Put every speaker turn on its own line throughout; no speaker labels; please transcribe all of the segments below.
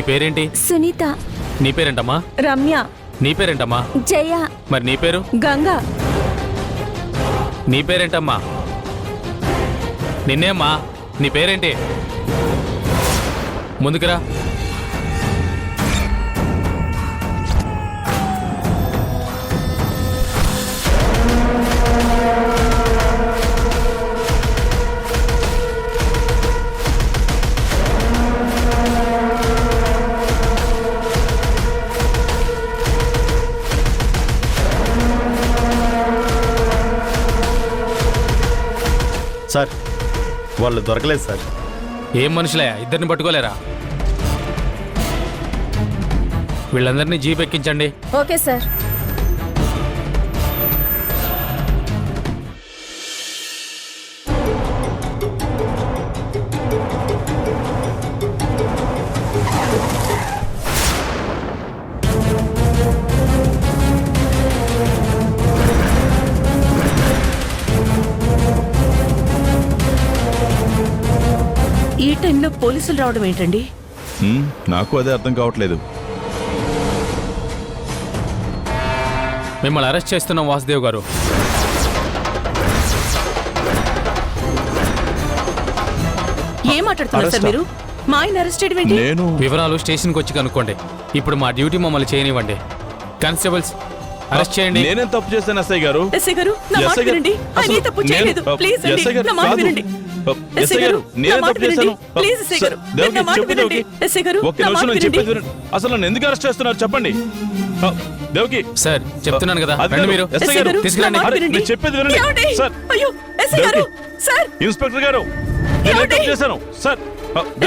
పేరేంటి?
సునీత.
నీ పేరేంటమ్మా?
రమ్య.
నీ పేరేంటమ్మా?
జయ.
మరి నీ పేరు?
గంగా.
నీ పేరేంటమ్మా? నిన్నేమ్మా, నీ పేరేంటి? ముందుకురా.
సార్ వాళ్ళు దొరకలేదు సార్.
ఏం మనుషులే, ఇద్దరిని పట్టుకోలేరా? వీళ్ళందరినీ జీప్ ఎక్కించండి.
Okay sir.
ఈ టైంలో పోలీసులు రావడం ఏంటండి?
నాకు అదే అర్థం కావట్లేదు.
మిమ్మల్ని అరెస్ట్ చేస్తున్నాం వాసుదేవ్ గారు.
ఏం మాట్లాడుతున్నారు సార్ మీరు? మా ఆయన అరెస్ట్ చేయడం ఏంటి?
నేను
వివరాలు స్టేషన్కి వచ్చి కనుక్కోండి. ఇప్పుడు మా డ్యూటీ మమ్మల్ని చేయనివ్వండి. కానిస్టేబుల్స్ అరెస్ట్ చేయండి.
నేనేం తప్పు చేశాను ఎస్ఐ గారు?
ఎస్ఐ గారు నా మాట వినండి. ఆయన ఏ తప్పు చేయలేదు. ప్లీజ్ అండి నా మాట వినండి. ఎస్ఐ గారు నా మాట వినండి. ప్లీజ్ ఎస్ఐ గారు నా మాట వినండి. ఎస్ఐ గారు నా మాట వినండి.
అసలు నన్ను ఎందుకు అరెస్ట్ చేస్తున్నారు చెప్పండి. దేవకి
సార్ చెప్తున్నాను కదా, రండి మీరు.
ఎస్ఐ గారు
తీసుకురండి.
నేను చెప్పేది వినండి.
ఏమండి?
సార్
అయ్యో ఎస్ఐ గారు, సార్
ఇన్స్పెక్టర్ గారు నేను ఏం తప్పు చేశాను? సార్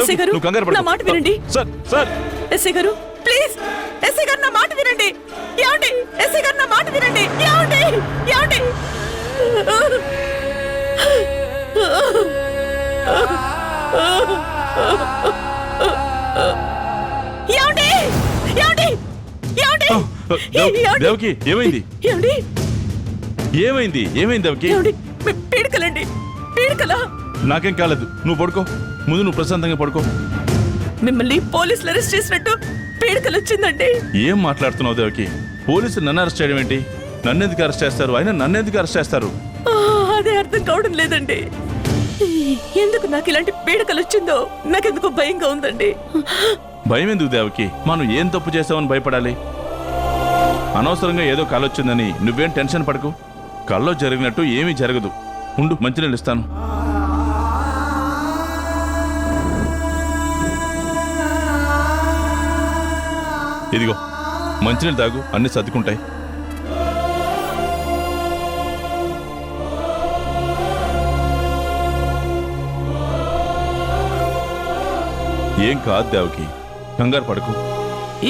ఎస్ఐ గారు
నువ్వు కంగారు
నా మాట వినండి.
సార్ సార్
ఎస్ఐ గారు ప్లీజ్, ఎస్ఐ గారు నా మాట వినండి. ఏమండి? ఎస్ఐ గారు నా మాట వినండి. ఏమండి? ఏమండి? ఏమండి? ఏమండి? ఏమండి?
దేవకి ఏమైంది?
ఏమండి?
ఏమైంది? ఏమైంది దేవకి?
ఏమండి? పీడకలండి, పీడకలా?
నాకేం కాలేదు, నువ్వు పడుకో. ముందు నువ్వు ప్రశాంతంగా పడుకో.
మిమ్మల్ని పోలీసులు అరెస్ట్ చేసినట్టు పీడకలు వచ్చిందండి.
ఏం మాట్లాడుతున్నావు దేవకి? పోలీసులు నన్ను అరెస్ట్ చేయడం ఏంటి? నన్నెందుకు అరెస్ట్ చేస్తారు? అయినా నన్నెందుకు అరెస్ట్ చేస్తారు?
అదే అర్థం కావడం లేదండి. ఎందుకు నాకు ఇలాంటి పీడకలు వచ్చిందో నాకెందుకు భయంగా ఉందండి.
భయం ఎందుకు దేవకి? మనం ఏం తప్పు చేసామని భయపడాలి? అనవసరంగా ఏదో కళ వచ్చిందని నువ్వేం టెన్షన్ పడకు. కల్లో జరిగినట్టు ఏమీ జరగదు. ఉండు, మంచినీళ్ళు ఇస్తాను. ఇదిగో మంచినీళ్ళు తాగు, అన్ని సర్దుకుంటాయి. ఏం కాదు దేవకి, కంగారు పడకు.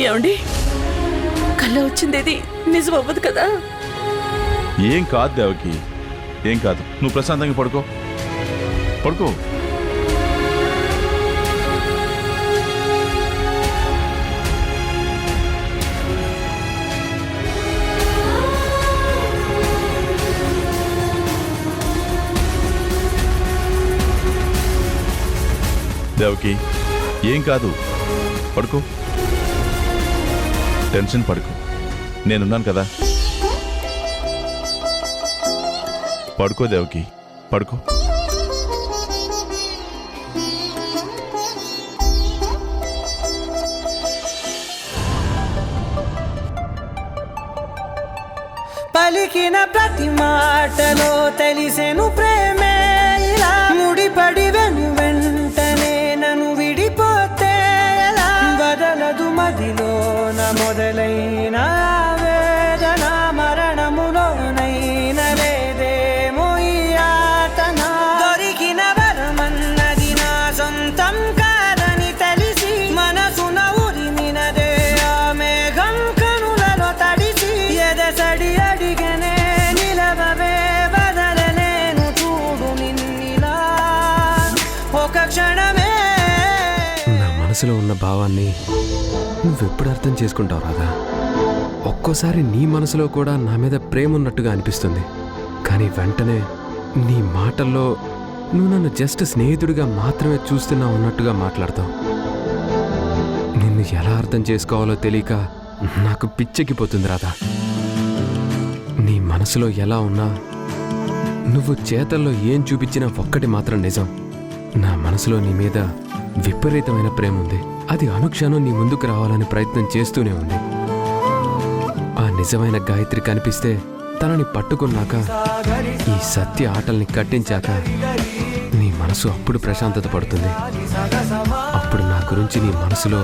ఏమండి? కళ్ళ వచ్చిందేది నిజం అవ్వదు కదా?
ఏం కాదు దేవకి, ఏం కాదు. నువ్వు ప్రశాంతంగా పడుకో, పడుకో. దేవకి ఏం కాదు, పడుకో. టెన్షన్ పడుకో, నేనున్నాను కదా. పడుకో దేవకి, పడుకో.
పలికిన ప్రతి మాటలో తెలిసెను ప్రేమే ఇలా ముడిపడి వెంటనే నన్ను విడిపోతే ఎలా బదలదు మదిలోన మొదలైన వేదన మరణములోనైన లేదేమో ఈ యాతన దొరికిన వరమన్నది నా సొంతం కాదని తెలిసి మనసున ఉరిమినదే ఆ మేఘం కనులలో తడిసి ఎదసడి అడిగనే నిలవవే బదలనేను చూడు నిన్నిలా ఒక క్షణమే.
నా మనసులో ఉన్న భావాన్ని నువ్వెప్పుడు అర్థం చేసుకుంటావు రాదా? ఒక్కోసారి నీ మనసులో కూడా నా మీద ప్రేమ ఉన్నట్టుగా అనిపిస్తుంది. కానీ వెంటనే నీ మాటల్లో నువ్వు నన్ను జస్ట్ స్నేహితుడిగా మాత్రమే చూస్తున్నా ఉన్నట్టుగా మాట్లాడతావు. నిన్ను ఎలా అర్థం చేసుకోవాలో తెలియక నాకు పిచ్చెక్కిపోతుంది రాధా. నీ మనసులో ఎలా ఉన్నా నువ్వు చేతల్లో ఏం చూపించినా ఒక్కటి మాత్రం నిజం. నా మనసులో నీ మీద విపరీతమైన ప్రేమ ఉంది. అది అనుక్షణం నీ ముందుకు రావాలని ప్రయత్నం చేస్తూనే ఉంది. ఆ నిజమైన గాయత్రి కనిపిస్తే తనని పట్టుకున్నాక, ఈ సత్య ఆటల్ని కట్టించాక నీ మనసు అప్పుడు ప్రశాంతత పడుతుంది. అప్పుడు నా గురించి నీ మనసులో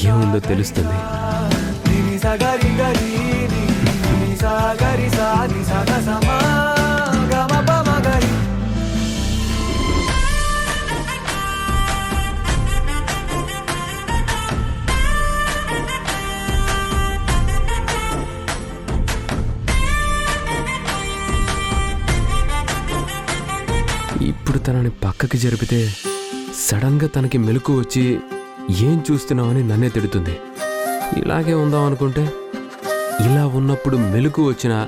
ఏముందో తెలుస్తుంది. ఇప్పుడు తనని పక్కకి జరిపితే సడన్గా తనకి మెలకు వచ్చి ఏం చూస్తున్నావని నన్నే తిడుతుంది. ఇలాగే ఉందాం అనుకుంటే ఇలా ఉన్నప్పుడు మెలకు వచ్చినా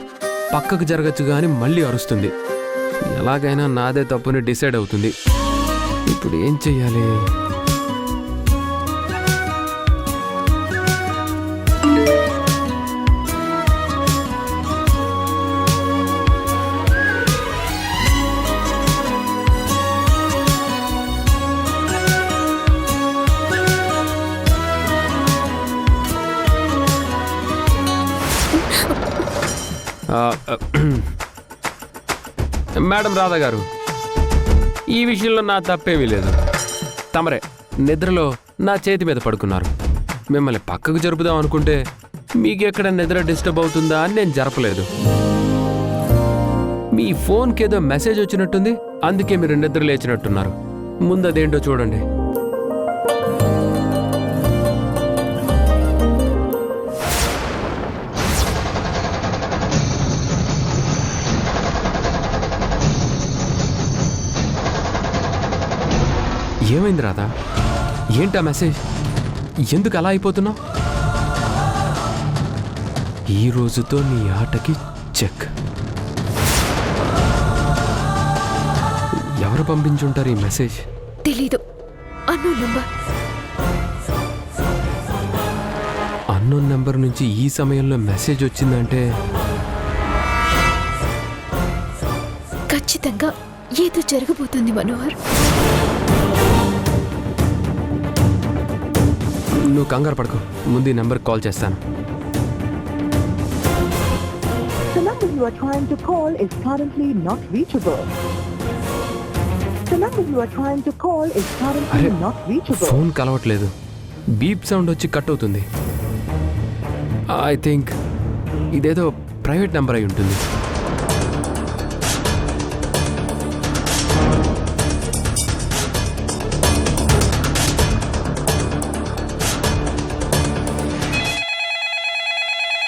పక్కకు జరగచ్చు కానీ మళ్ళీ అరుస్తుంది. ఎలాగైనా నాదే తప్పుని డిసైడ్ అవుతుంది. ఇప్పుడు ఏం చెయ్యాలి? మేడం రాధా గారు, ఈ విషయంలో నా తప్పేమీ లేదు. తమరే నిద్రలో నా చేతి మీద పడుకున్నారు. మిమ్మల్ని పక్కకు జరుపుదాం అనుకుంటే మీకెక్కడ నిద్ర డిస్టర్బ్ అవుతుందా అని నేను జరపలేదు. మీ ఫోన్కి ఏదో మెసేజ్ వచ్చినట్టుంది, అందుకే మీరు నిద్ర లేచినట్టున్నారు. ముందు అదేంటో చూడండి. ఏమైంది రాధా? ఏంటా మెసేజ్? ఎందుకు అలా అయిపోతున్నావు? ఈ రోజుతో నీ ఆటకి చెక్. ఎవరు పంపించుంటారు ఈ మెసేజ్?
తెలీదు.
అన్నోన్ నెంబర్ నుంచి ఈ సమయంలో మెసేజ్ వచ్చిందంటే
ఖచ్చితంగా ఏదో జరగబోతుంది మనోహర్.
నువ్వు కంగారు పడుకో, ముందు ఈ నెంబర్కి కాల్ చేస్తాను.
The number you are trying to call is currently not reachable. The number you are trying to call is currently not reachable.
Phone కలవట్లేదు. బీప్ సౌండ్ వచ్చి కట్ అవుతుంది. ఐ థింక్ ఇదేదో ప్రైవేట్ నెంబర్ అయి ఉంటుంది.